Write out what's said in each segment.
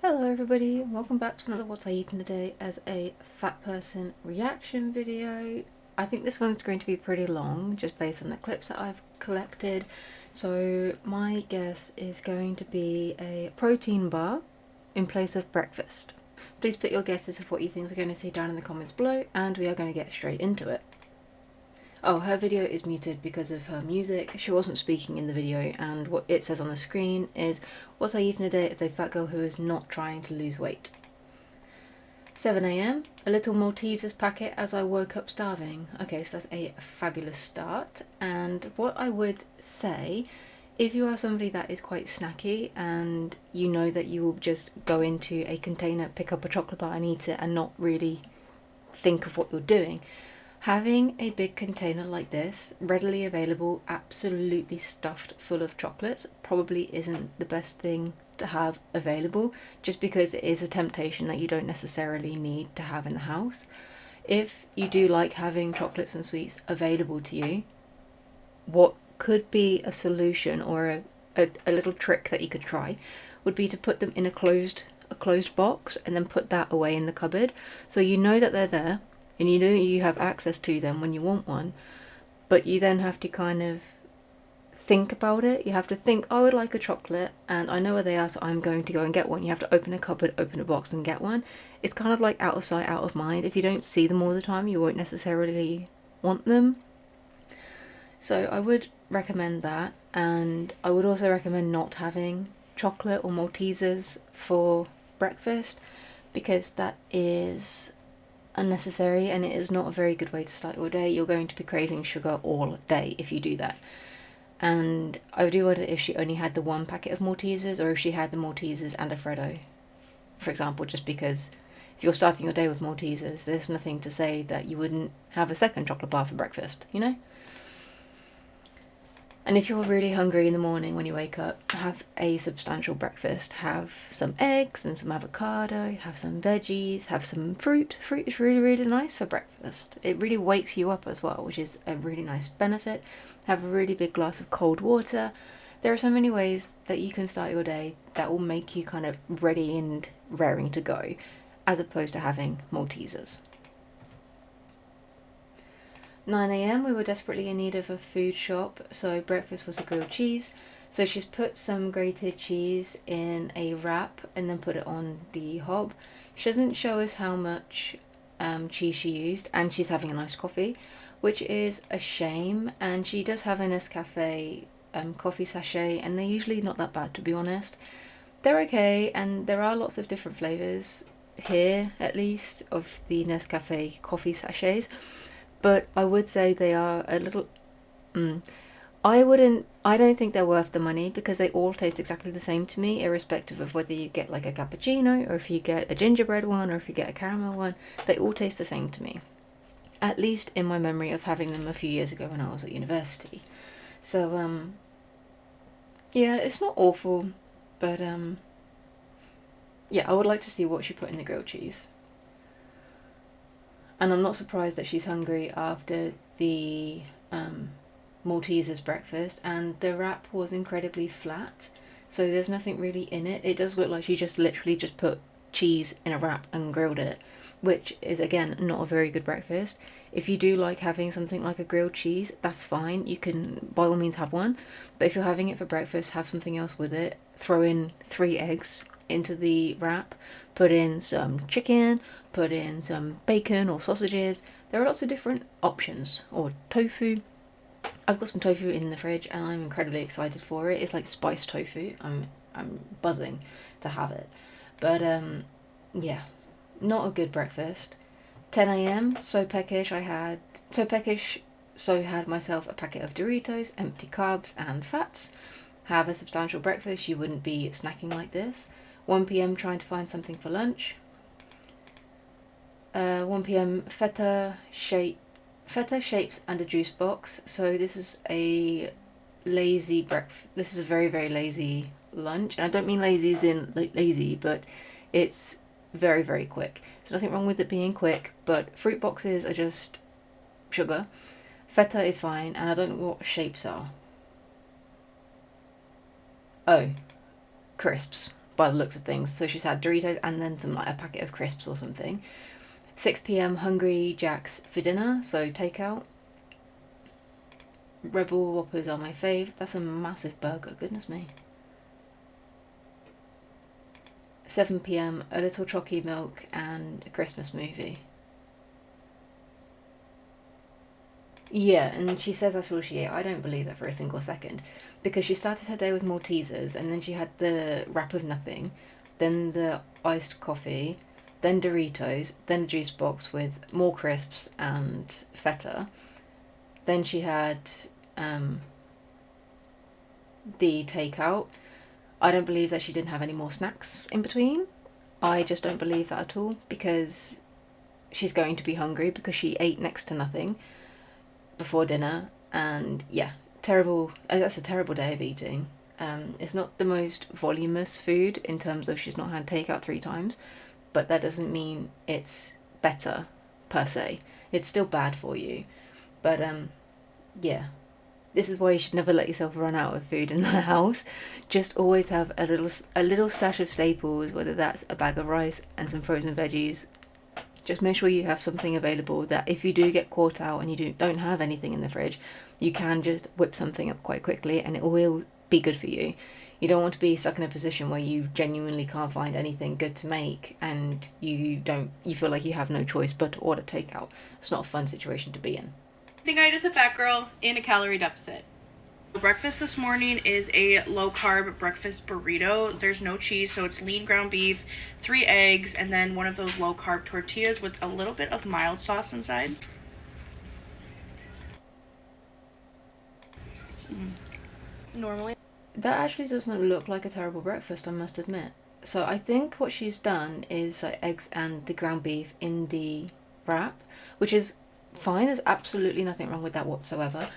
Hello everybody, and welcome back to another What I Eaten Today as a fat person reaction video. I think this one's going to be pretty long, just based on the clips that I've collected. So my guess is going to be a protein bar in place of breakfast. Please put your guesses of what you think we're going to see down in the comments below, and we are going to get straight into it. Oh, her video is muted because of her music. She wasn't speaking in the video, and what it says on the screen is, "What I eat in a day is a fat girl who is not trying to lose weight." 7 AM, a little Maltesers packet as I woke up starving. Okay, so that's a fabulous start. And what I would say, if you are somebody that is quite snacky and you know that you will just go into a container, pick up a chocolate bar and eat it and not really think of what you're doing, having a big container like this readily available, absolutely stuffed full of chocolates, probably isn't the best thing to have available, just because it is a temptation that you don't necessarily need to have in the house. If you do like having chocolates and sweets available to you, what could be a solution or a little trick that you could try would be to put them in a closed box and then put that away in the cupboard, so you know that they're there and you know you have access to them when you want one, but you then have to kind of think about it. You have to think, oh, I would like a chocolate and I know where they are, so I'm going to go and get one. You have to open a cupboard, open a box and get one. It's kind of like out of sight, out of mind. If you don't see them all the time, you won't necessarily want them. So I would recommend that, and I would also recommend not having chocolate or Maltesers for breakfast, because that is unnecessary and it is not a very good way to start your day. You're going to be craving sugar all day if you do that. And I do wonder if she only had the one packet of Maltesers, or if she had the Maltesers and a Freddo, for example, just because if you're starting your day with Maltesers, there's nothing to say that you wouldn't have a second chocolate bar for breakfast, you know? And if you're really hungry in the morning when you wake up, have a substantial breakfast. Have some eggs and some avocado, have some veggies, have some fruit. Fruit is really, really nice for breakfast. It really wakes you up as well, which is a really nice benefit. Have a really big glass of cold water. There are so many ways that you can start your day that will make you kind of ready and raring to go, as opposed to having Maltesers. 9 AM, we were desperately in need of a food shop, so breakfast was a grilled cheese. So she's put some grated cheese in a wrap and then put it on the hob. She doesn't show us how much cheese she used, and she's having an iced coffee, which is a shame. And she does have a Nescafe coffee sachet, and they're usually not that bad, to be honest. They're okay, and there are lots of different flavours here, at least, of the Nescafe coffee sachets. But I would say they are a little... I don't think they're worth the money, because they all taste exactly the same to me, irrespective of whether you get like a cappuccino, or if you get a gingerbread one, or if you get a caramel one. They all taste the same to me, at least in my memory of having them a few years ago when I was at university. So, yeah, it's not awful, but yeah, I would like to see what she put in the grilled cheese. And I'm not surprised that she's hungry after the Maltesers breakfast, and the wrap was incredibly flat, so there's nothing really in it. It does look like she just literally just put cheese in a wrap and grilled it, which is, again, not a very good breakfast. If you do like having something like a grilled cheese, that's fine. You can by all means have one, but if you're having it for breakfast, have something else with it. Throw in 3 eggs into the wrap, put in some chicken, put in some bacon or sausages. There are lots of different options, or tofu. I've got some tofu in the fridge and I'm incredibly excited for it. It's like spiced tofu. I'm buzzing to have it. But yeah, not a good breakfast. 10 AM, so peckish. So had myself a packet of Doritos, empty carbs and fats. Have a substantial breakfast. You wouldn't be snacking like this. 1 PM, trying to find something for lunch. 1 PM, feta shapes and a juice box. So this is a lazy breakfast. This is a very, very lazy lunch, and I don't mean lazy as in lazy, but it's very, very quick. There's nothing wrong with it being quick, but fruit boxes are just sugar. Feta is fine, and I don't know what shapes are. Oh, crisps. by the looks of things. So she's had Doritos and then some like a packet of crisps or something. 6 p.m. Hungry Jack's for dinner, so takeout. Rebel Whoppers are my fave. That's a massive burger, goodness me. 7 p.m. a little chalky milk and a Christmas movie. Yeah, and she says that's all she ate. I don't believe that for a single second, because she started her day with Maltesers, and then she had the wrap of nothing, then the iced coffee, then Doritos, then a juice box with more crisps and feta. Then she had the takeout. I don't believe that she didn't have any more snacks in between. I just don't believe that at all, because she's going to be hungry because she ate next to nothing before dinner. And yeah, terrible. That's a terrible day of eating. It's not the most voluminous food in terms of she's not had takeout 3 times, but that doesn't mean it's better per se. It's still bad for you. But yeah, this is why you should never let yourself run out of food in the house. Just always have a little stash of staples, whether that's a bag of rice and some frozen veggies. Just make sure you have something available that if you do get caught out and you don't have anything in the fridge, you can just whip something up quite quickly and it will be good for you. You don't want to be stuck in a position where you genuinely can't find anything good to make and you feel like you have no choice but to order takeout. It's not a fun situation to be in. I think I ate as a fat girl in a calorie deficit. Breakfast this morning is a low-carb breakfast burrito. There's no cheese, so it's lean ground beef, 3 eggs, and then one of those low-carb tortillas with a little bit of mild sauce inside. Normally, that actually doesn't look like a terrible breakfast, I must admit. So I think what she's done is eggs and the ground beef in the wrap, which is fine. There's absolutely nothing wrong with that whatsoever.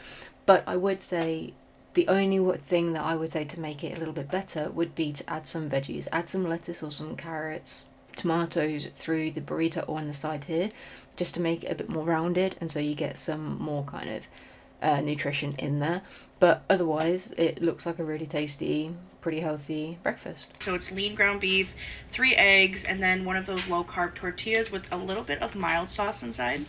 But I would say the only thing that I would say to make it a little bit better would be to add some veggies. Add some lettuce or some carrots, tomatoes through the burrito or on the side here, just to make it a bit more rounded, and so you get some more kind of nutrition in there. But otherwise, it looks like a really tasty, pretty healthy breakfast. So it's lean ground beef, 3 eggs, and then one of those low-carb tortillas with a little bit of mild sauce inside.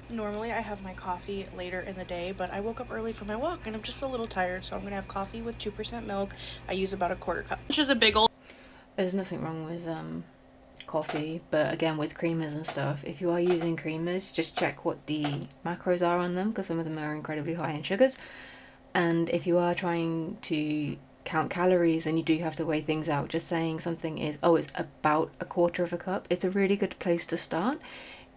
Normally I have my coffee later in the day, but I woke up early for my walk and I'm just a little tired, so I'm going to have coffee with 2% milk. I use about a quarter cup, which is a big old... There's nothing wrong with coffee, but again, with creamers and stuff, if you are using creamers, just check what the macros are on them, because some of them are incredibly high in sugars. And if you are trying to count calories and you do have to weigh things out, just saying something is, oh, it's about a quarter of a cup, it's a really good place to start.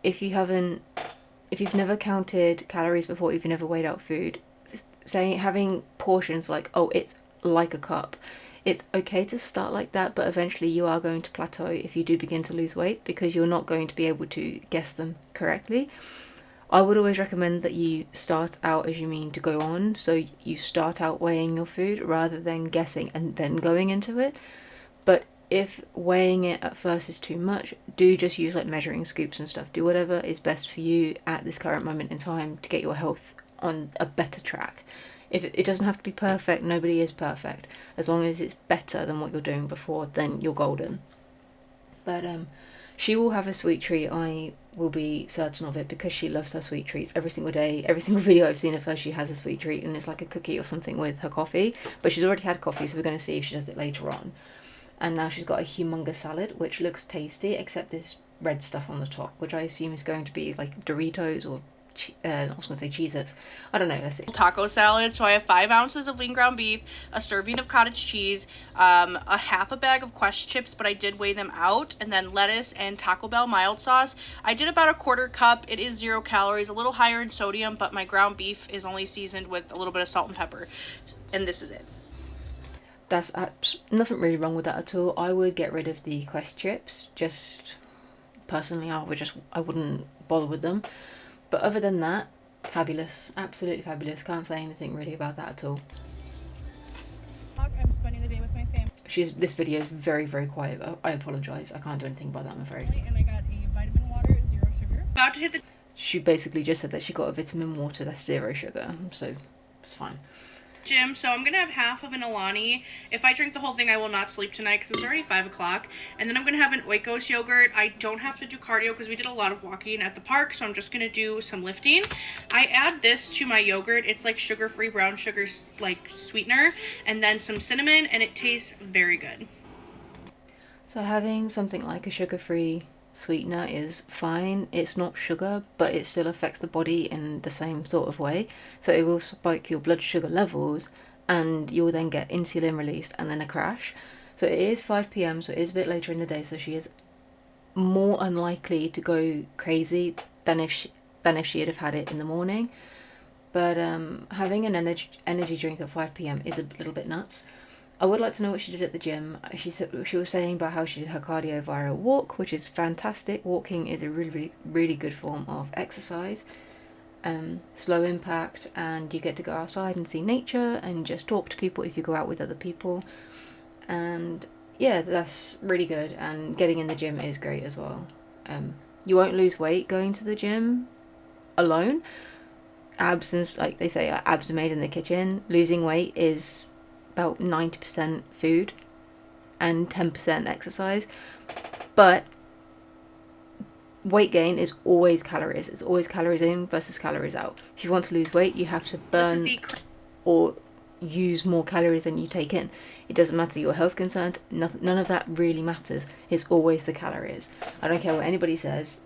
If you've never counted calories before, if you've never weighed out food, having portions like, oh, it's like a cup, it's okay to start like that, but eventually you are going to plateau if you do begin to lose weight, because you're not going to be able to guess them correctly. I would always recommend that you start out as you mean to go on, so you start out weighing your food rather than guessing and then going into it. But if weighing it at first is too much, do just use like measuring scoops and stuff. Do whatever is best for you at this current moment in time to get your health on a better track. If it doesn't have to be perfect, nobody is perfect. As long as it's better than what you're doing before, then you're golden. But she will have a sweet treat. I will be certain of it, because she loves her sweet treats every single day. Every single video I've seen of her, she has a sweet treat, and it's like a cookie or something with her coffee. But she's already had coffee, so we're going to see if she does it later on. And now she's got a humongous salad, which looks tasty, except this red stuff on the top, which I assume is going to be like Doritos or I was going to say Cheez-Its. I don't know, let's see. Taco salad. So I have 5 ounces of lean ground beef, a serving of cottage cheese, a half a bag of Quest chips, but I did weigh them out, and then lettuce and Taco Bell mild sauce. I did about a quarter cup. It is 0 calories, a little higher in sodium, but my ground beef is only seasoned with a little bit of salt and pepper. And this is it. That's nothing really wrong with that at all. I would get rid of the Quest chips. Just personally, I wouldn't bother with them. But other than that, fabulous, absolutely fabulous. Can't say anything really about that at all. I'm spending the day with my family. This video is very, very quiet. I apologise. I can't do anything about that, I'm afraid. And I got a vitamin water, 0 sugar. About to hit the... She basically just said that she got a vitamin water that's 0 sugar, so it's fine. gym, so I'm gonna have half of an Alani. If I drink the whole thing, I will not sleep tonight because it's already 5 o'clock. And then I'm gonna have an Oikos yogurt. I don't have to do cardio because we did a lot of walking at the park, so I'm just gonna do some lifting. I add this to my yogurt. It's like sugar-free brown sugar like sweetener, and then some cinnamon, and it tastes very good. So having something like a sugar-free sweetener is fine. It's not sugar, but it still affects the body in the same sort of way. So it will spike your blood sugar levels, and you'll then get insulin released and then a crash. So it is 5 p.m, so it is a bit later in the day, so she is more unlikely to go crazy than if she'd have had it in the morning. But having an energy drink at 5 p.m. is a little bit nuts. I would like to know what she did at the gym. She was saying about how she did her cardio via a walk, which is fantastic. Walking is a really good form of exercise. Slow impact, and you get to go outside and see nature and just talk to people if you go out with other people. And yeah, that's really good. And getting in the gym is great as well. You won't lose weight going to the gym alone. Abs, like they say, abs are made in the kitchen. Losing weight is about 90% food and 10% exercise. But weight gain is always calories. It's always calories in versus calories out. If you want to lose weight, you have to burn or use more calories than you take in. It doesn't matter your health concerned. None of that really matters. It's always the calories. I don't care what anybody says.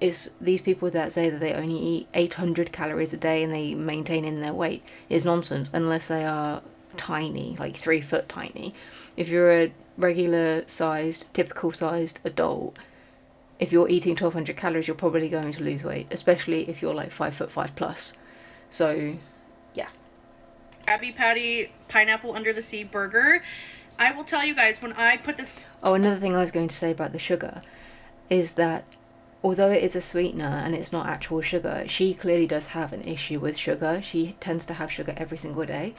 It's these people that say that they only eat 800 calories a day and they maintain in their weight is nonsense, unless they are tiny, like 3 foot tiny. If you're a regular sized, typical sized adult, if you're eating 1200 calories, you're probably going to lose weight, especially if you're like 5'5" plus. So yeah. Krabby Patty pineapple under the sea burger. I will tell you guys, when I put this... Oh, another thing I was going to say about the sugar is that although it is a sweetener and it's not actual sugar, she clearly does have an issue with sugar. She tends to have sugar every single day.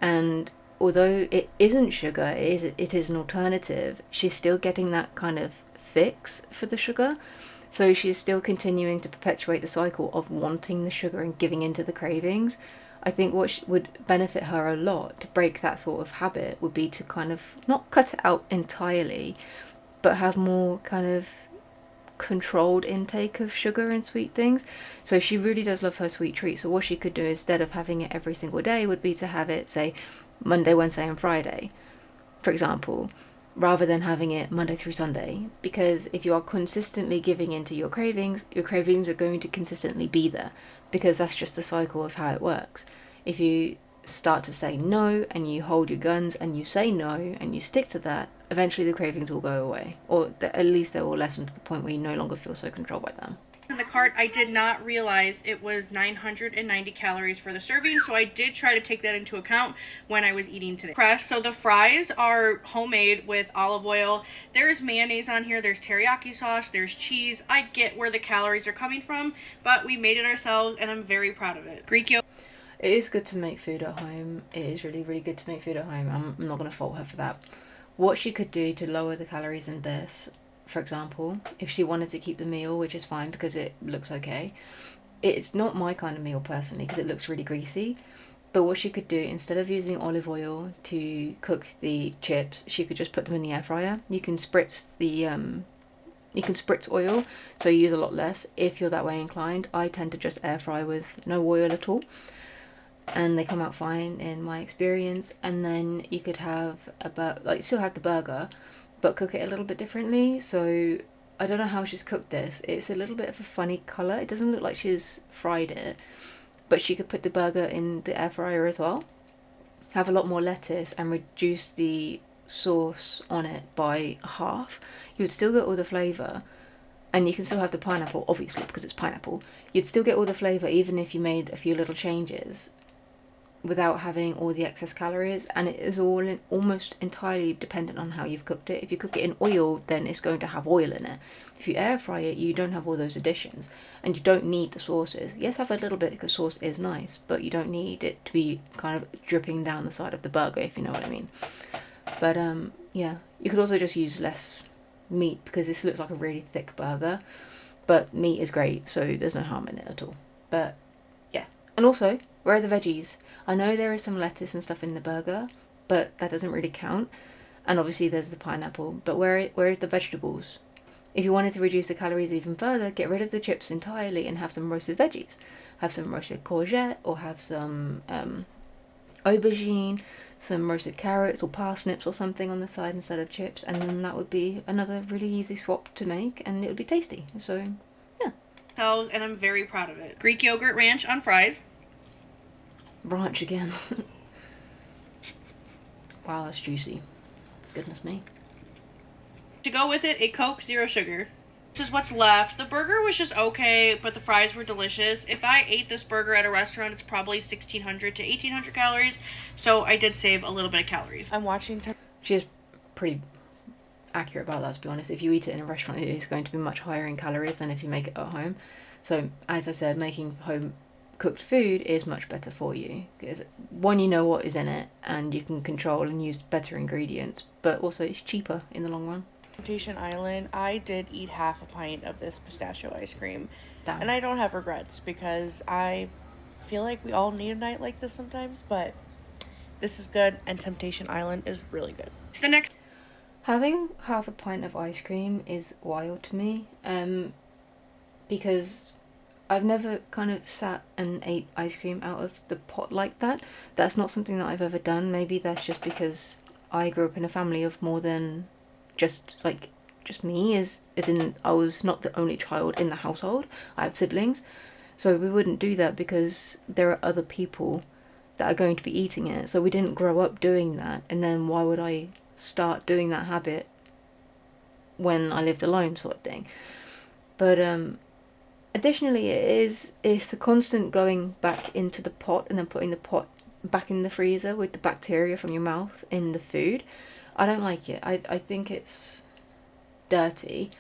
And although it isn't sugar, it is an alternative, she's still getting that kind of fix for the sugar. So she's still continuing to perpetuate the cycle of wanting the sugar and giving into the cravings. I think what would benefit her a lot to break that sort of habit would be to kind of not cut it out entirely, but have more kind of controlled intake of sugar and sweet things. So she really does love her sweet treats. So what she could do instead of having it every single day would be to have it, say, Monday, Wednesday and Friday, for example, rather than having it Monday through Sunday. Because if you are consistently giving into your cravings are going to consistently be there, because that's just the cycle of how it works. If you start to say no and you hold your guns and you say no and you stick to that, eventually the cravings will go away, or at least they will lessen to the point where you no longer feel so controlled by them. In the cart, I did not realize it was 990 calories for the serving, so I did try to take that into account when I was eating today. So the fries are homemade with olive oil. There's mayonnaise on here, there's teriyaki sauce, there's cheese. I get where the calories are coming from, but we made it ourselves and I'm very proud of it. Greek yogurt. It is good to make food at home. It is really good to make food at home. I'm not going to fault her for that. What she could do to lower the calories in this, for example, if she wanted to keep the meal, which is fine because it looks okay. It's not my kind of meal personally because it looks really greasy. But what she could do, instead of using olive oil to cook the chips, she could just put them in the air fryer. You can spritz oil, so you use a lot less if you're that way inclined. I tend to just air fry with no oil at all, and they come out fine in my experience. And then you could have still have the burger, but cook it a little bit differently. So I don't know how she's cooked this. It's a little bit of a funny colour. It doesn't look like she's fried it, but she could put the burger in the air fryer as well. Have a lot more lettuce and reduce the sauce on it by half. You would still get all the flavour, and you can still have the pineapple, obviously, because it's pineapple. You'd still get all the flavour even if you made a few little changes, without having all the excess calories. And it is almost entirely dependent on how you've cooked it. If you cook it in oil, then it's going to have oil in it. If you air fry it, you don't have all those additions, and you don't need the sauces. Yes, have a little bit because sauce is nice, but you don't need it to be kind of dripping down the side of the burger, if you know what I mean. But yeah, you could also just use less meat because this looks like a really thick burger, but meat is great, so there's no harm in it at all. But yeah, And also, where are the veggies? I know there is some lettuce and stuff in the burger, but that doesn't really count. And obviously there's the pineapple, but where is the vegetables? If you wanted to reduce the calories even further, get rid of the chips entirely and have some roasted veggies. Have some roasted courgette, or have some aubergine, some roasted carrots or parsnips or something on the side instead of chips, and then that would be another really easy swap to make, and it would be tasty. So, yeah. And I'm very proud of it. Greek yogurt ranch on fries. Ranch again. Wow, that's juicy. Goodness me. To go with it, a Coke, zero sugar. This is what's left. The burger was just okay, but the fries were delicious. If I ate this burger at a restaurant, it's probably 1,600 to 1,800 calories, so I did save a little bit of calories. I'm watching... She is pretty accurate about that, to be honest. If you eat it in a restaurant, it is going to be much higher in calories than if you make it at home. So, as I said, making home cooked food is much better for you, because one, you know what is in it and you can control and use better ingredients, but also it's cheaper in the long run. Temptation Island, I did eat half a pint of this pistachio ice cream. Damn. And I don't have regrets, because I feel like we all need a night like this sometimes, but this is good, and Temptation Island is really good. The next... Having half a pint of ice cream is wild to me, because I've never kind of sat and ate ice cream out of the pot like that. That's not something that I've ever done. Maybe that's just because I grew up in a family of more than just me, as in I was not the only child in the household. I have siblings, so we wouldn't do that because there are other people that are going to be eating it. So we didn't grow up doing that, and then why would I start doing that habit when I lived alone, sort of thing. But additionally, it's the constant going back into the pot and then putting the pot back in the freezer with the bacteria from your mouth in the food. I don't like it. I think it's dirty.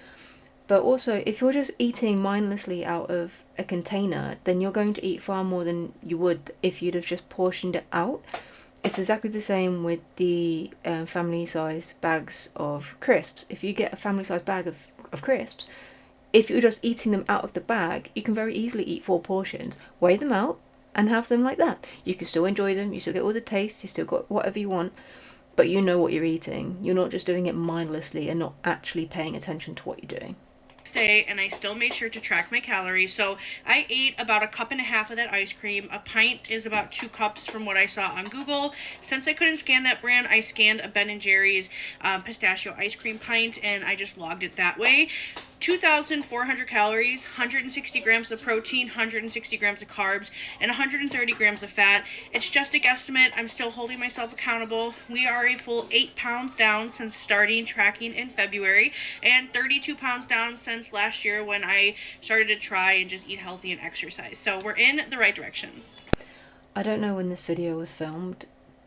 But also, if you're just eating mindlessly out of a container, then you're going to eat far more than you would if you'd have just portioned it out. It's exactly the same with the family-sized bags of crisps. If you get a family-sized bag of crisps, if you're just eating them out of the bag, you can very easily eat 4 portions, weigh them out, and have them like that. You can still enjoy them, you still get all the taste, you still got whatever you want, but you know what you're eating. You're not just doing it mindlessly and not actually paying attention to what you're doing. Day, and I still made sure to track my calories. So I ate about 1.5 cups of that ice cream. A pint is about 2 cups from what I saw on Google. Since I couldn't scan that brand, I scanned a Ben & Jerry's pistachio ice cream pint, and I just logged it that way. 2,400 calories, 160 grams of protein, 160 grams of carbs, and 130 grams of fat. It's just a guesstimate. I'm still holding myself accountable. We are a full 8 pounds down since starting tracking in February, and 32 pounds down since last year when I started to try and just eat healthy and exercise. So we're in the right direction. I don't know when this video was filmed,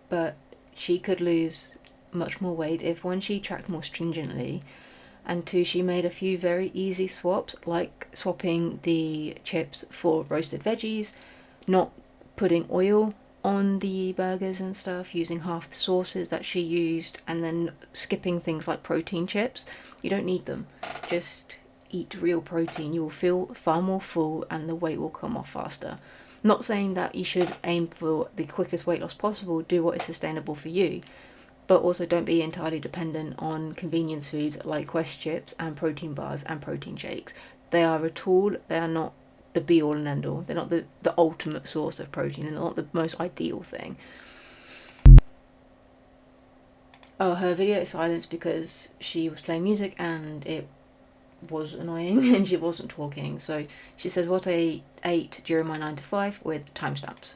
but she could lose much more weight if, one, she tracked more stringently, and 2, she made a few very easy swaps, like swapping the chips for roasted veggies, not putting oil on the burgers and stuff, using half the sauces that she used, and then skipping things like protein chips. You don't need them. Just eat real protein. You will feel far more full and the weight will come off faster. Not saying that you should aim for the quickest weight loss possible. Do what is sustainable for you. But also don't be entirely dependent on convenience foods like Quest chips and protein bars and protein shakes. They are a tool. They are not the be all and end all. They're not the ultimate source of protein. They're not the most ideal thing. Oh, her video is silenced because she was playing music and it was annoying and she wasn't talking. So she says what I ate during my 9 to 5 with timestamps.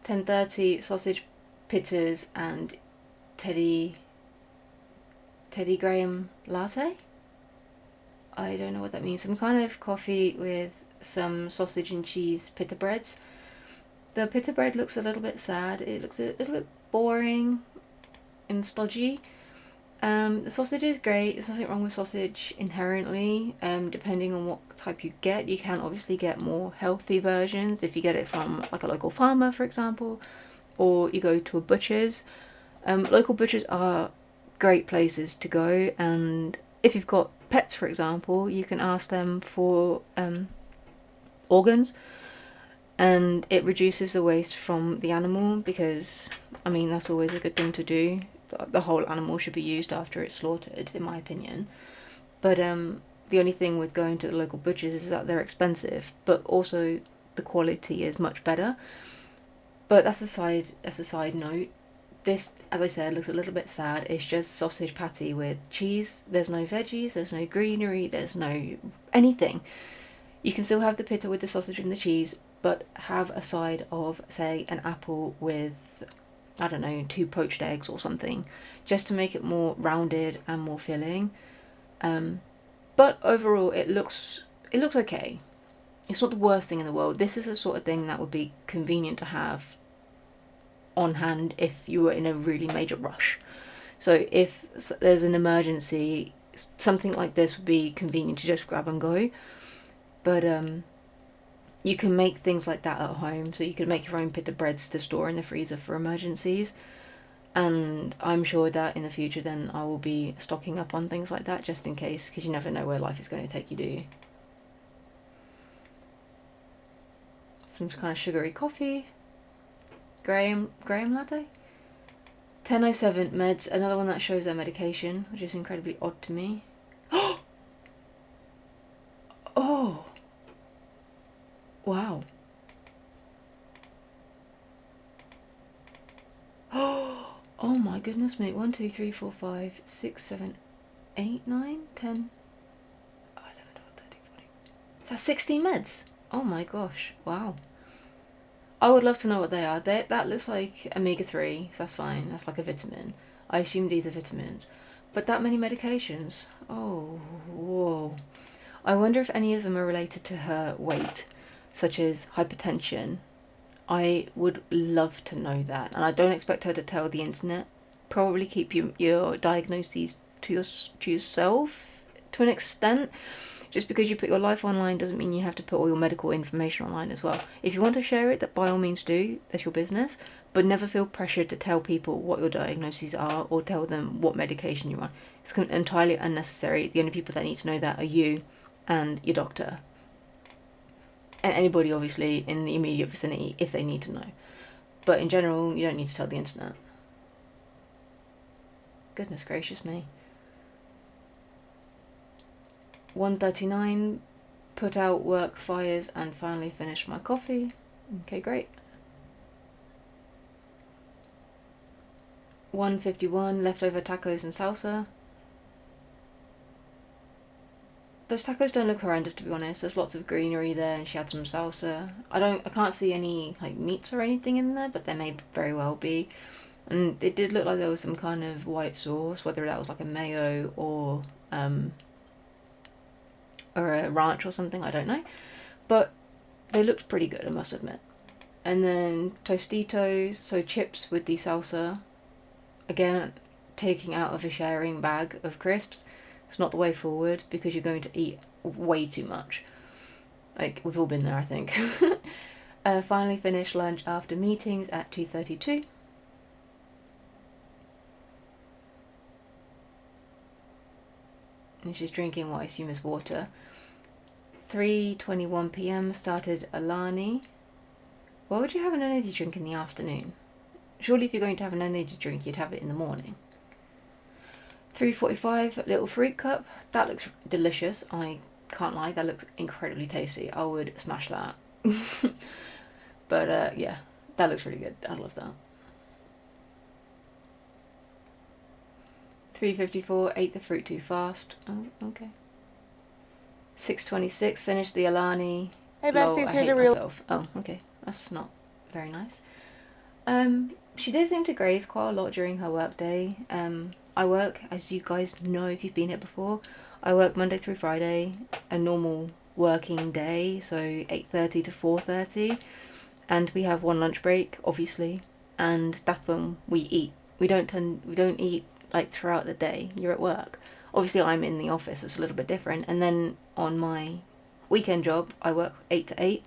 10:30 sausage pitters and Teddy Graham latte. I don't know what that means. Some kind of coffee with some sausage and cheese pita breads. The pita bread looks a little bit sad. It looks a little bit boring and stodgy. The sausage is great. There's nothing wrong with sausage inherently. Depending on what type you get, you can obviously get more healthy versions if you get it from like a local farmer, for example, or you go to a butcher's. Local butchers are great places to go, and if you've got pets, for example, you can ask them for organs. and it reduces the waste from the animal, because I mean that's always a good thing to do. The whole animal should be used after it's slaughtered, in my opinion. But the only thing with going to the local butchers is that they're expensive, but also the quality is much better. But that's a side note. This, as I said, looks a little bit sad. It's just sausage patty with cheese. There's no veggies, there's no greenery, there's no anything. You can still have the pita with the sausage and the cheese, but have a side of, say, an apple with, I don't know, 2 poached eggs or something, just to make it more rounded and more filling. But overall, it looks okay. It's not the worst thing in the world. This is the sort of thing that would be convenient to have on hand if you were in a really major rush. So if there's an emergency, something like this would be convenient to just grab and go. But you can make things like that at home. So you could make your own pita breads to store in the freezer for emergencies. And I'm sure that in the future then I will be stocking up on things like that, just in case, because you never know where life is going to take you, do you? Some kind of sugary coffee. Graham latte. 10:07 meds, another one that shows their medication, which is incredibly odd to me. Oh! Wow. Oh my goodness, mate. 1, 2, 3, 4, 5, 6, 7, 8, 9, 10, 11, 12, 13, 14. Is that 16 meds? Oh my gosh. Wow. I would love to know what they are. That looks like omega-3, so that's fine. That's like a vitamin. I assume these are vitamins. But that many medications? Oh, whoa. I wonder if any of them are related to her weight, such as hypertension. I would love to know that. And I don't expect her to tell the internet. Probably keep your diagnoses to yourself to an extent. Just because you put your life online doesn't mean you have to put all your medical information online as well. If you want to share it, that by all means do. That's your business. But never feel pressured to tell people what your diagnoses are or tell them what medication you're on. It's entirely unnecessary. The only people that need to know that are you and your doctor. And anybody, obviously, in the immediate vicinity if they need to know. But in general, you don't need to tell the internet. Goodness gracious me. 1:39, put out work fires and finally finished my coffee. Okay, great. 1:51, leftover tacos and salsa. Those tacos don't look horrendous, to be honest. There's lots of greenery there, and she had some salsa. I can't see any like meats or anything in there, but there may very well be. And it did look like there was some kind of white sauce, whether that was like a mayo or a ranch or something, I don't know. But they looked pretty good, I must admit. And then Tostitos, so chips with the salsa. Again, taking out of a sharing bag of crisps. It's not the way forward because you're going to eat way too much. Like, we've all been there, I think. Finally finished lunch after meetings at 2:32. And she's drinking what I assume is water. 3:21 p.m. started Alani. Why would you have an energy drink in the afternoon? Surely if you're going to have an energy drink, you'd have it in the morning. 3:45, little fruit cup. That looks delicious. I can't lie, that looks incredibly tasty. I would smash that. But yeah, that looks really good. I love that. 3:54, ate the fruit too fast. Oh, okay. 6:26, finished the Alani. Hey besties, here's a real... Myself. Oh, okay. That's not very nice. She did seem to graze quite a lot during her work day. I work, as you guys know if you've been here before, I work Monday through Friday, a normal working day, so 8:30 to 4:30, and we have one lunch break, obviously, and that's when we eat. We don't eat like throughout the day. You're at work. Obviously, I'm in the office, so it's a little bit different. And then on my weekend job, I work 8 to 8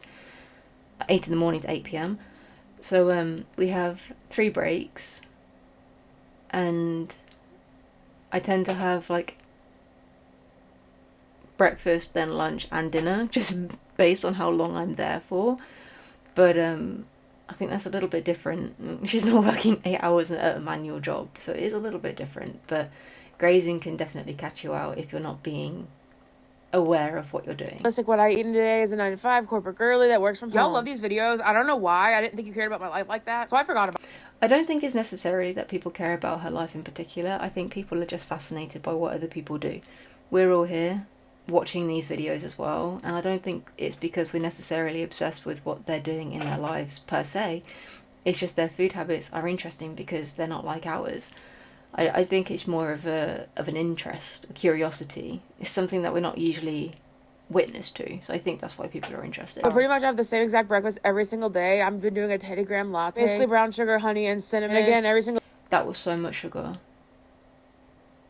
in the morning to 8 p.m. So we have 3 breaks, and I tend to have like breakfast, then lunch and dinner, just based on how long I'm there for. But I think that's a little bit different. She's not working 8 hours at a manual job, so it is a little bit different. But grazing can definitely catch you out if you're not being aware of what you're doing. Like what I eat today is a 9-to-5 corporate girly that works from home. Y'all love these videos. I don't know why. I didn't think you cared about my life like that, so I forgot about it. I don't think it's necessarily that people care about her life in particular. I think people are just fascinated by what other people do. We're all here watching these videos as well, and I don't think it's because we're necessarily obsessed with what they're doing in their lives per se. It's just their food habits are interesting because they're not like ours. I think it's more of an interest, a curiosity. It's something that we're not usually witness to, so I think that's why people are interested. I pretty much have the same exact breakfast every single day. I've been doing a Teddy Graham latte, basically brown sugar, honey, and cinnamon. And again, every single... That was so much sugar.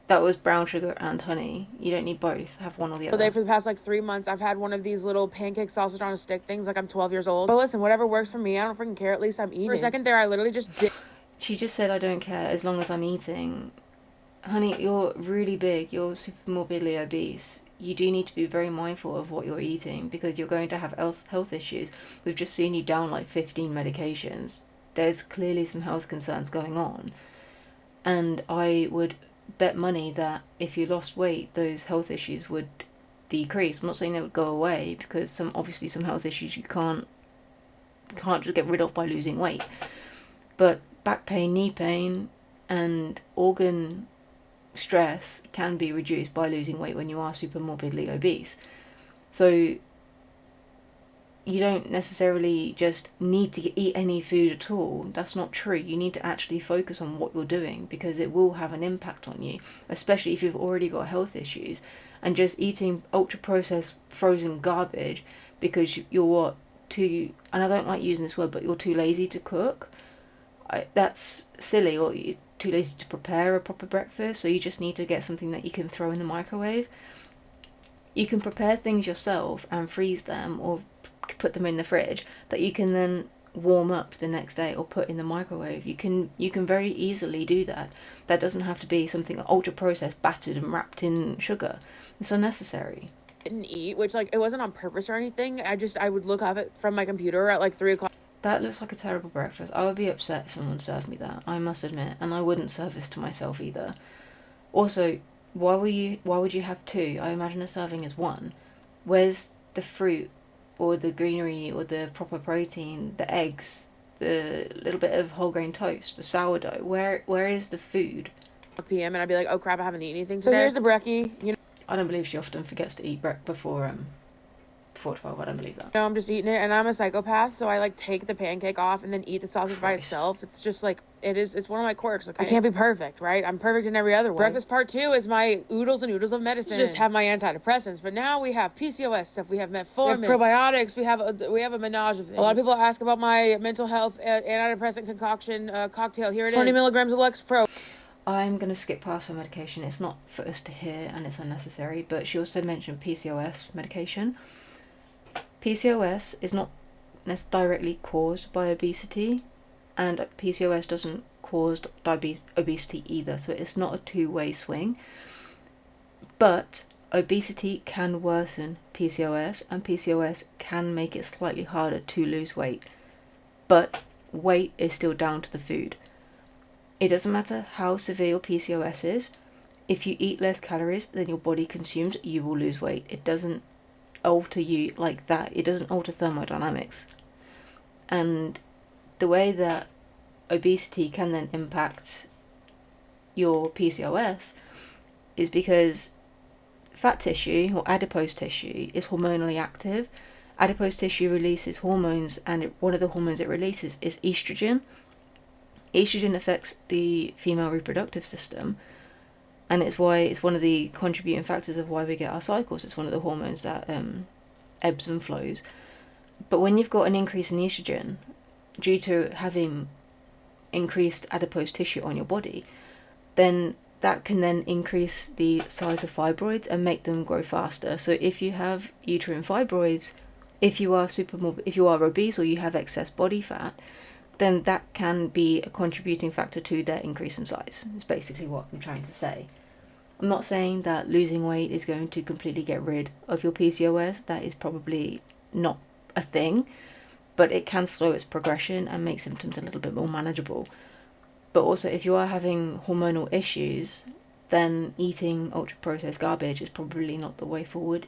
That was brown sugar and honey. You don't need both. Have one or the other. For the past 3 months, I've had one of these little pancake sausage on a stick things like I'm 12 years old. But listen, whatever works for me, I don't freaking care. At least I'm eating. For a second there, I literally just did. She just said, I don't care as long as I'm eating. Honey, you're really big. You're super morbidly obese. You do need to be very mindful of what you're eating because you're going to have health issues. We've just seen you down 15 medications. There's clearly some health concerns going on. And I would bet money that if you lost weight, those health issues would decrease. I'm not saying they would go away because some health issues you can't just get rid of by losing weight. But back pain, knee pain, and organ stress can be reduced by losing weight when you are super morbidly obese. So you don't necessarily just need to eat any food at all. That's not true. You need to actually focus on what you're doing because it will have an impact on you, especially if you've already got health issues. And just eating ultra-processed frozen garbage because you're too, and I don't like using this word, but you're too lazy to cook. That's silly, or you're too lazy to prepare a proper breakfast, so you just need to get something that you can throw in the microwave. You can prepare things yourself and freeze them or put them in the fridge that you can then warm up the next day or put in the microwave. You can very easily do that. That doesn't have to be something ultra processed, battered and wrapped in sugar. It's unnecessary. Didn't eat, which it wasn't on purpose or anything. I would look up it from my computer at 3 o'clock. That looks like a terrible breakfast. I would be upset if someone served me that, I must admit, and I wouldn't serve this to myself either. Also, why would you have two? I imagine a serving is one. Where's the fruit or the greenery or the proper protein, the eggs, the little bit of whole grain toast, the sourdough? Where is the food? PM and I'd be like, oh crap, I haven't eaten anything today. So here's the brekkie, I don't believe she often forgets to eat before 12. I don't believe that. No, I'm just eating it, and I'm a psychopath, so I take the pancake off and then eat the sausage by itself. It's just it's one of my quirks, okay? I can't be perfect, right? I'm perfect in every other way. Breakfast part 2 is my oodles and oodles of medicine. Just have my antidepressants, but now we have PCOS stuff, we have metformin, we have probiotics, we have a menage of things. A lot of people ask about my mental health antidepressant concoction cocktail. Here it is. 20 milligrams of Lexapro. I'm going to skip past her medication. It's not for us to hear and it's unnecessary, but she also mentioned PCOS medication. PCOS is not directly caused by obesity, and PCOS doesn't cause obesity either, so it's not a two-way swing. But obesity can worsen PCOS, and PCOS can make it slightly harder to lose weight. But weight is still down to the food. It doesn't matter how severe your PCOS is. If you eat less calories than your body consumes, you will lose weight. It doesn't alter you like that. It doesn't alter thermodynamics. And the way that obesity can then impact your PCOS is because fat tissue or adipose tissue is hormonally active. Adipose tissue releases hormones, and one of the hormones it releases is estrogen. Estrogen affects the female reproductive system, and it's one of the contributing factors of why we get our cycles. It's one of the hormones that ebbs and flows. But when you've got an increase in estrogen due to having increased adipose tissue on your body, then that can then increase the size of fibroids and make them grow faster. So if you have uterine fibroids, if you are obese or you have excess body fat, then that can be a contributing factor to their increase in size. It's basically what I'm trying to say. I'm not saying that losing weight is going to completely get rid of your PCOS. That is probably not a thing. but it can slow its progression and make symptoms a little bit more manageable. But also, if you are having hormonal issues, then eating ultra-processed garbage is probably not the way forward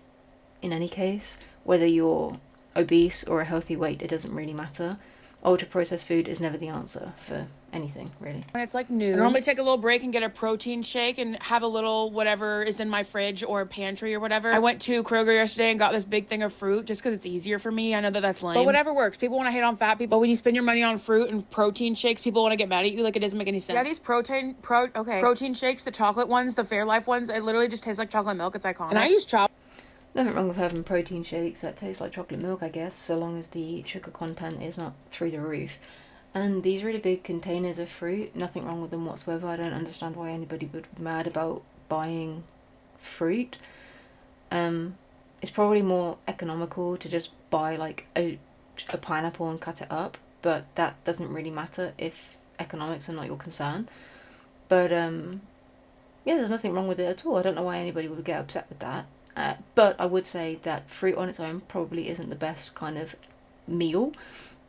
in any case. Whether you're obese or a healthy weight, it doesn't really matter. Ultra-processed food is never the answer for anything, really. When it's like noon, I normally take a little break and get a protein shake and have a little whatever is in my fridge or pantry or whatever. I went to Kroger yesterday and got this big thing of fruit just because it's easier for me. I know that that's lame, but whatever works. People want to hate on fat people, but when you spend your money on fruit and protein shakes, people want to get mad at you. Like, it doesn't make any sense. Yeah, these protein shakes, the chocolate ones, the Fairlife ones, it literally just tastes like chocolate milk. It's iconic. And I use Nothing wrong with having protein shakes that taste like chocolate milk, I guess, so long as the sugar content is not through the roof. And these really big containers of fruit, nothing wrong with them whatsoever. I don't understand why anybody would be mad about buying fruit. It's probably more economical to just buy like a pineapple and cut it up, but that doesn't really matter if economics are not your concern. But yeah, there's nothing wrong with it at all. I don't know why anybody would get upset with that. But I would say that fruit on its own probably isn't the best kind of meal,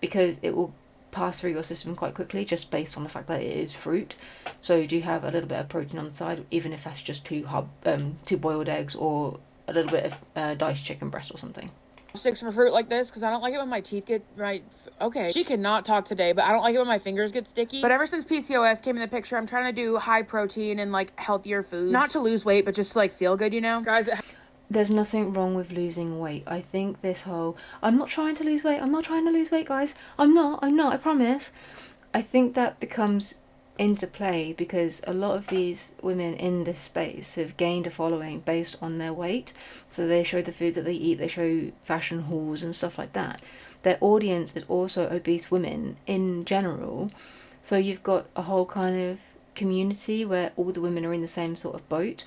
because it will pass through your system quite quickly just based on the fact that it is fruit. So do have a little bit of protein on the side, even if that's just two boiled eggs or a little bit of diced chicken breast or something. Sticks for fruit like this because I don't like it when my teeth get okay, she cannot talk today, but I don't like it when my fingers get sticky. But ever since PCOS came in the picture, I'm trying to do high protein and like healthier foods, not to lose weight but just to like feel good, you know, guys. There's nothing wrong with losing weight. I think this whole, I'm not trying to lose weight, guys. I'm not, I promise. I think that becomes into play because a lot of these women in this space have gained a following based on their weight. So they show the foods that they eat, they show fashion hauls and stuff like that. Their audience is also obese women in general. So you've got a whole kind of community where all the women are in the same sort of boat.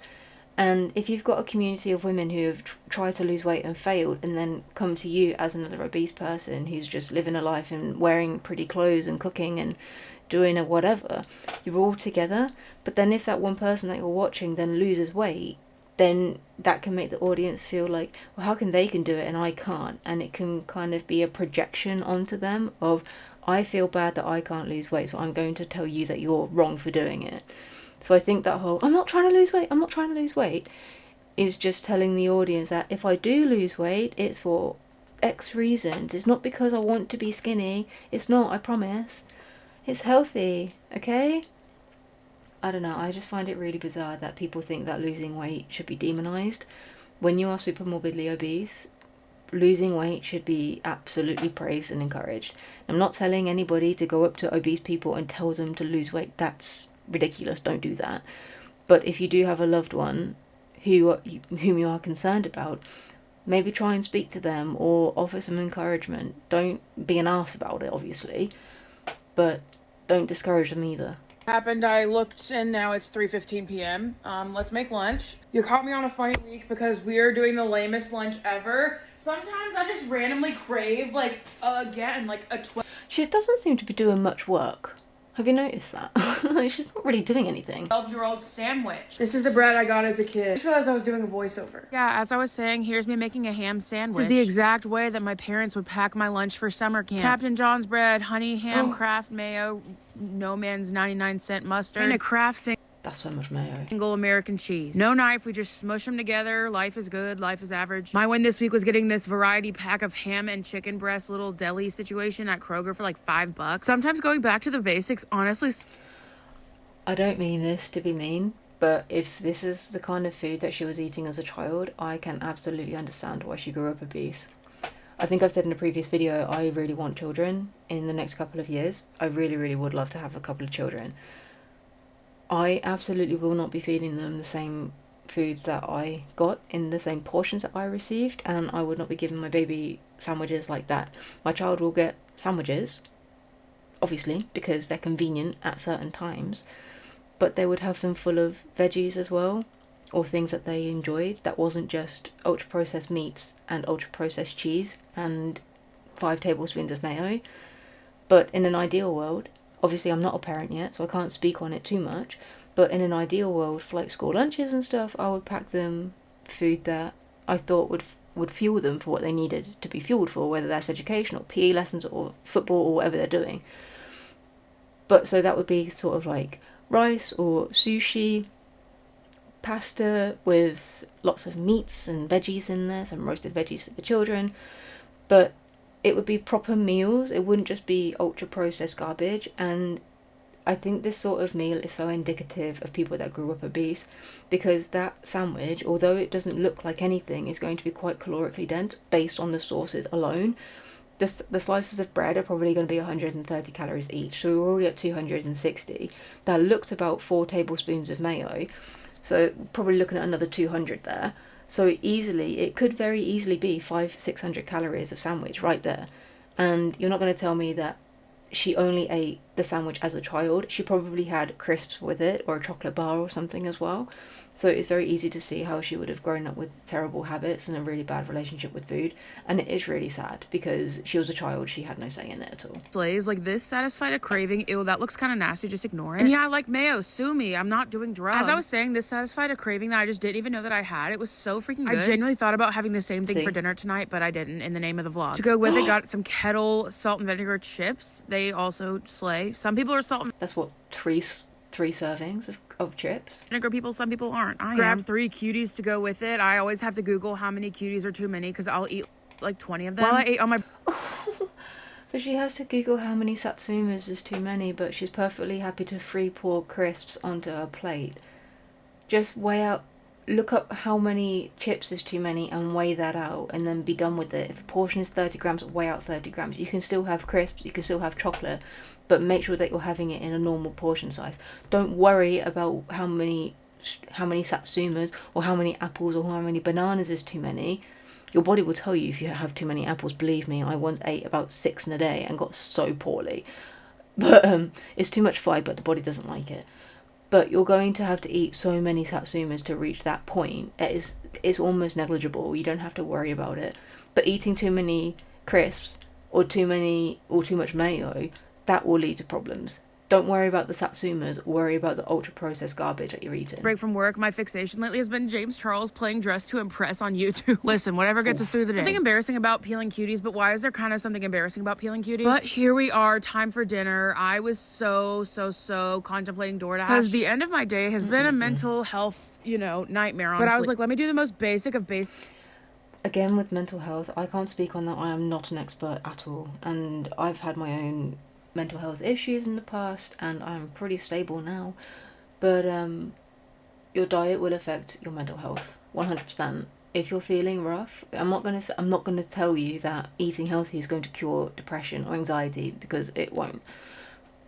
And if you've got a community of women who have tried to lose weight and failed, and then come to you as another obese person who's just living a life and wearing pretty clothes and cooking and doing a whatever, you're all together. But then if that one person that you're watching then loses weight, then that can make the audience feel like, well, how can they can do it and I can't? And it can kind of be a projection onto them of, I feel bad that I can't lose weight, so I'm going to tell you that you're wrong for doing it. So I think that whole, I'm not trying to lose weight, is just telling the audience that if I do lose weight, it's for X reasons. It's not because I want to be skinny. It's not, I promise. It's healthy, okay? I don't know, I just find it really bizarre that people think that losing weight should be demonized. When you are super morbidly obese, losing weight should be absolutely praised and encouraged. I'm not telling anybody to go up to obese people and tell them to lose weight. That's ridiculous, don't do that. But if you do have a loved one whom you are concerned about, maybe try and speak to them or offer some encouragement. Don't be an arse about it, obviously, but don't discourage them either. Happened, I looked and now it's 3:15 p.m. Let's make lunch. You caught me on a funny week because we are doing the lamest lunch ever. Sometimes I just randomly crave like a 12. She doesn't seem to be doing much work. Have you noticed that? She's not really doing anything. 12-year-old sandwich. This is the bread I got as a kid. I just realized I was doing a voiceover. Yeah, as I was saying, here's me making a ham sandwich. This is the exact way that my parents would pack my lunch for summer camp. Captain John's bread, honey ham, Kraft mayo, No Man's 99-cent mustard, and a Kraft That's so much mayo. single American cheese. No knife, we just smush them together. Life is good, life is average. My win this week was getting this variety pack of ham and chicken breast little deli situation at Kroger for like $5. Sometimes going back to the basics, honestly. I don't mean this to be mean, but if this is the kind of food that she was eating as a child, I can absolutely understand why she grew up obese. I think I've said in a previous video, I really want children in the next couple of years. I really, really would love to have a couple of children. I absolutely will not be feeding them the same food that I got in the same portions that I received, and I would not be giving my baby sandwiches like that. My child will get sandwiches, obviously, because they're convenient at certain times, but they would have them full of veggies as well, or things that they enjoyed that wasn't just ultra-processed meats and ultra-processed cheese and 5 tablespoons of mayo. But in an ideal world, obviously I'm not a parent yet, so I can't speak on it too much, but in an ideal world for like school lunches and stuff, I would pack them food that I thought would would fuel them for what they needed to be fueled for, whether that's education or PE lessons or football or whatever they're doing. But so that would be sort of like rice or sushi, pasta with lots of meats and veggies in there, some roasted veggies for the children. But it would be proper meals. It wouldn't just be ultra processed garbage. And I think this sort of meal is so indicative of people that grew up obese, because that sandwich, although it doesn't look like anything, is going to be quite calorically dense based on the sauces alone. The slices of bread are probably going to be 130 calories each, so we're already at 260. That looked about 4 tablespoons of mayo, so probably looking at another 200 there. So it could very easily be 500-600 calories of sandwich right there. And you're not going to tell me that she only ate the sandwich as a child. She probably had crisps with it, or a chocolate bar or something as well. So it's very easy to see how she would have grown up with terrible habits and a really bad relationship with food. And it is really sad, because she was a child. She had no say in it at all. Slays, like, this satisfied a craving. Ew, that looks kind of nasty. Just ignore it. And yeah, I like mayo. Sue me. I'm not doing drugs. As I was saying, this satisfied a craving that I just didn't even know that I had. It was so freaking good. I genuinely thought about having the same thing for dinner tonight, but I didn't, in the name of the vlog. To go with it, got some Kettle salt and vinegar chips. They also slay. Some people are salt and... That's what, three servings of chips. Vinegar people, some people aren't. I grabbed 3 cuties to go with it. I always have to Google how many cuties are too many, because I'll eat like 20 of them. While I ate on my... So she has to Google how many satsumas is too many, but she's perfectly happy to free pour crisps onto her plate. Just look up how many chips is too many and weigh that out, and then be done with it. If a portion is 30 grams, weigh out 30 grams. You can still have crisps, you can still have chocolate, but make sure that you're having it in a normal portion size. Don't worry about how many satsumas or how many apples or how many bananas is too many. Your body will tell you if you have too many apples. Believe me, I once ate about 6 in a day and got so poorly. But it's too much fiber, the body doesn't like it. But you're going to have to eat so many satsumas to reach that point. It's almost negligible. You don't have to worry about it. But eating too many crisps or too much mayo, that will lead to problems. Don't worry about the satsumas, worry about the ultra-processed garbage that you're eating. Break from work, my fixation lately has been James Charles playing Dress to Impress on YouTube. Listen, whatever gets us through the day. Nothing embarrassing about peeling cuties, but why is there kind of something embarrassing about peeling cuties? But here we are, time for dinner. I was so contemplating DoorDash, because the end of my day has been a mental health, nightmare, honestly. But I was like, let me do the most basic of basic. Again, with mental health, I can't speak on that. I am not an expert at all, and I've had my own mental health issues in the past, and I'm pretty stable now. But your diet will affect your mental health 100%. If you're feeling rough, I'm not gonna tell you that eating healthy is going to cure depression or anxiety, because it won't.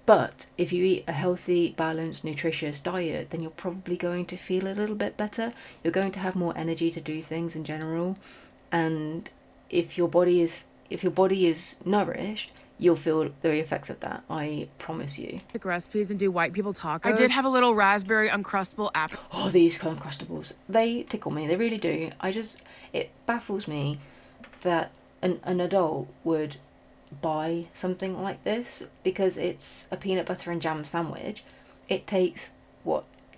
But if you eat a healthy, balanced, nutritious diet, then you're probably going to feel a little bit better. You're going to have more energy to do things in general, and if your body is nourished, you'll feel the effects of that, I promise you. Recipes and do white people tacos. I did have a little raspberry Uncrustable apple. Oh, these Uncrustables. They tickle me, they really do. It baffles me that an adult would buy something like this, because it's a peanut butter and jam sandwich. It takes,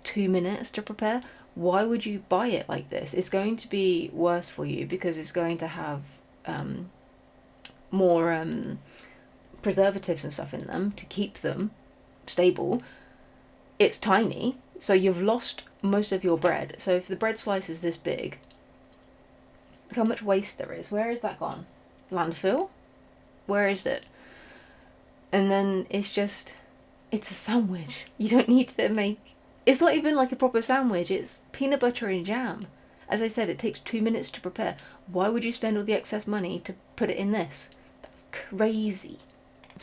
2 minutes to prepare? Why would you buy it like this? It's going to be worse for you, because it's going to have more preservatives and stuff in them to keep them stable. It's tiny, so you've lost most of your bread. So if the bread slice is this big, look how much waste there is. Where is that gone? Landfill? Where is it? And then it's a sandwich. You don't need to make... It's not even like a proper sandwich. It's peanut butter and jam. As I said, it takes 2 minutes to prepare. Why would you spend all the excess money to put it in this? That's crazy.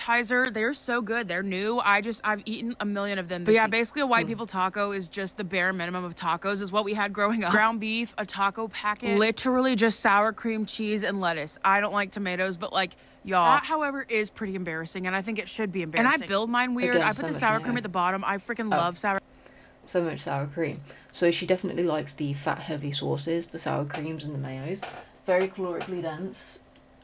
They're so good. They're new. I've eaten a million of them. But yeah, basically a white people taco is just the bare minimum of tacos is what we had growing up. Ground beef, a taco packet, literally just sour cream, cheese, and lettuce. I don't like tomatoes, but y'all, that, however, is pretty embarrassing, and I think it should be embarrassing. And I build mine weird. Again, I put the sour cream at the bottom. I freaking love sour. So much sour cream. So she definitely likes the fat-heavy sauces, the sour creams and the mayos. Very calorically dense,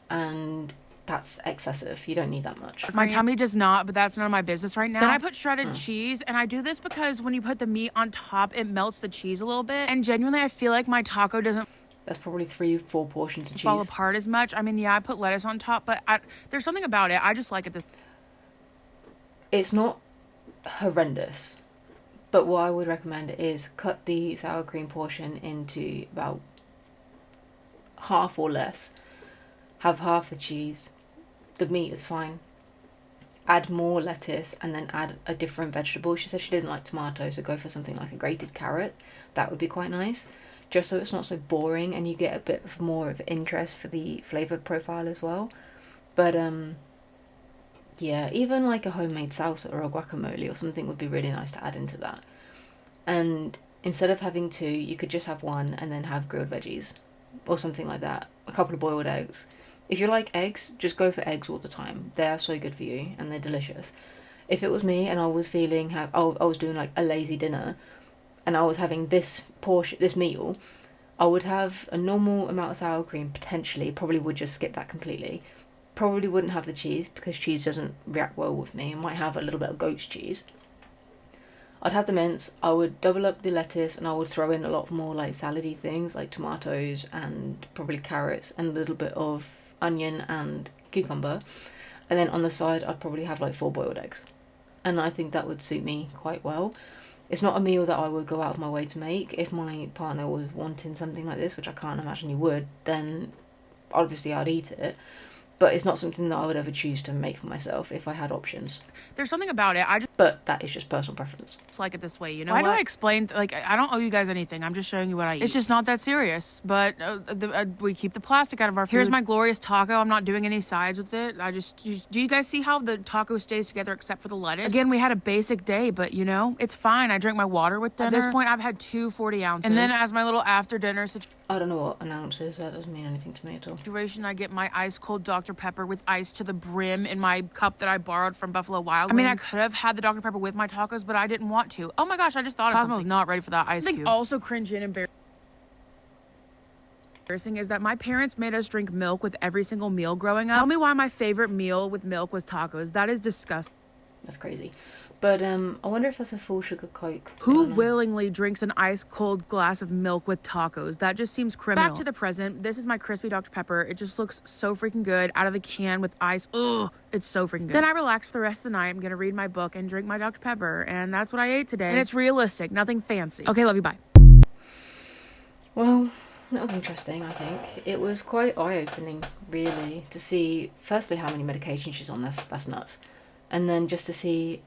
and that's excessive. You don't need that much. My tummy does not, but that's none of my business right now. Then I put shredded cheese, and I do this because when you put the meat on top, it melts the cheese a little bit. And genuinely, I feel like my taco doesn't... That's probably 3-4 portions of cheese. Fall apart as much. I mean, yeah, I put lettuce on top, but there's something about it. I just like it. It's not horrendous, but what I would recommend is cut the sour cream portion into about half or less. Have half the cheese. The meat is fine. Add more lettuce and then add a different vegetable. She said she didn't like tomato, so go for something like a grated carrot. That would be quite nice, just so it's not so boring and you get a bit more of interest for the flavour profile as well. But yeah, even like a homemade salsa or a guacamole or something would be really nice to add into that. And instead of having 2, you could just have 1 and then have grilled veggies or something like that. A couple of boiled eggs. If you like eggs, just go for eggs all the time. They are so good for you and they're delicious. If it was me and I was feeling, I was doing like a lazy dinner and I was having this meal, I would have a normal amount of sour cream, potentially. Probably would just skip that completely. Probably wouldn't have the cheese because cheese doesn't react well with me. I might have a little bit of goat's cheese. I'd have the mince, I would double up the lettuce, and I would throw in a lot more like salady things like tomatoes and probably carrots and a little bit of onion and cucumber. And then on the side I'd probably have like 4 boiled eggs. And I think that would suit me quite well. It's not a meal that I would go out of my way to make. If my partner was wanting something like this, which I can't imagine he would, then obviously I'd eat it. But it's not something that I would ever choose to make for myself if I had options. There's something about it. But that is just personal preference. It's like it this way, you know. Why do I explain? Like, I don't owe you guys anything. I'm just showing you what I eat. It's just not that serious. But we keep the plastic out of our food. Here's my glorious taco. I'm not doing any sides with it. Do you guys see how the taco stays together except for the lettuce? Again, we had a basic day, but you know, it's fine. I drank my water with dinner. At this point, I've had 2 40 ounces. And then as my little after dinner I don't know what an ounce is. That doesn't mean anything to me at all. Situation, I get my ice cold Dr. Pepper with ice to the brim in my cup that I borrowed from Buffalo Wild Wings. I mean, I could have had the Dr. Pepper with my tacos, but I didn't want to. Oh my gosh, I just thought of something. Cosmo was not ready for that ice cube. Also cringe and embarrassing is that my parents made us drink milk with every single meal growing up. Tell me why my favorite meal with milk was tacos. That is disgusting. That's crazy. But I wonder if that's a full sugar Coke. Who willingly drinks an ice cold glass of milk with tacos? That just seems criminal. Back to the present. This is my crispy Dr. Pepper. It just looks so freaking good out of the can with ice. Ugh, it's so freaking good. Then I relax the rest of the night. I'm gonna read my book and drink my Dr. Pepper, and that's what I ate today. And it's realistic, nothing fancy. Okay, love you, bye. Well, that was interesting, I think. It was quite eye-opening, really, to see, firstly, how many medications she's on. That's nuts. And then just to see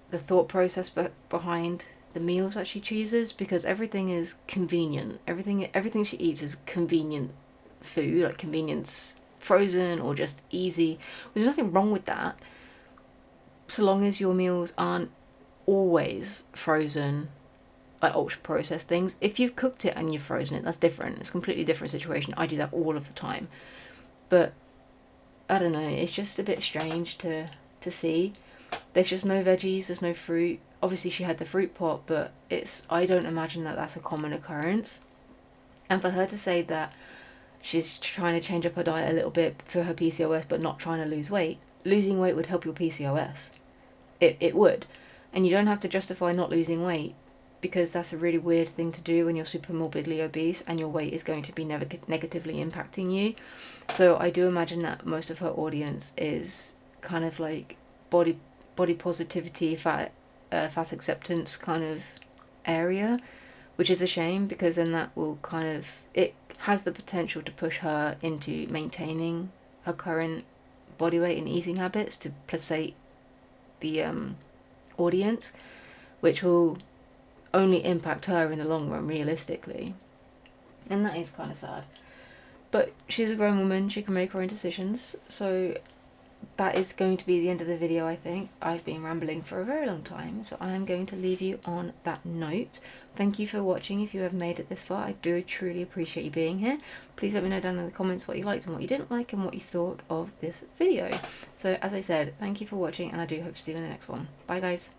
the thought process behind the meals that she chooses, because everything is convenient. Everything she eats is convenient food, like convenience frozen or just easy. There's nothing wrong with that, so long as your meals aren't always frozen, like ultra processed things. If you've cooked it and you've frozen it, that's different. It's a completely different situation. I do that all of the time. But I don't know, it's just a bit strange to see. There's just no veggies, there's no fruit. Obviously she had the fruit pot, but I don't imagine that that's a common occurrence. And for her to say that she's trying to change up her diet a little bit for her PCOS but not trying to lose weight, losing weight would help your PCOS. It would. And you don't have to justify not losing weight, because that's a really weird thing to do when you're super morbidly obese and your weight is going to be negatively impacting you. So I do imagine that most of her audience is kind of like body positivity, fat acceptance kind of area, which is a shame, because then that will it has the potential to push her into maintaining her current body weight and eating habits to placate the audience, which will only impact her in the long run, realistically. And that is kind of sad. But she's a grown woman, she can make her own decisions, so that is going to be the end of the video, I think. I've been rambling for a very long time, so I am going to leave you on that note. Thank you for watching. If you have made it this far, I do truly appreciate you being here. Please let me know down in the comments what you liked and what you didn't like and what you thought of this video. So as I said, thank you for watching, and I do hope to see you in the next one. Bye guys.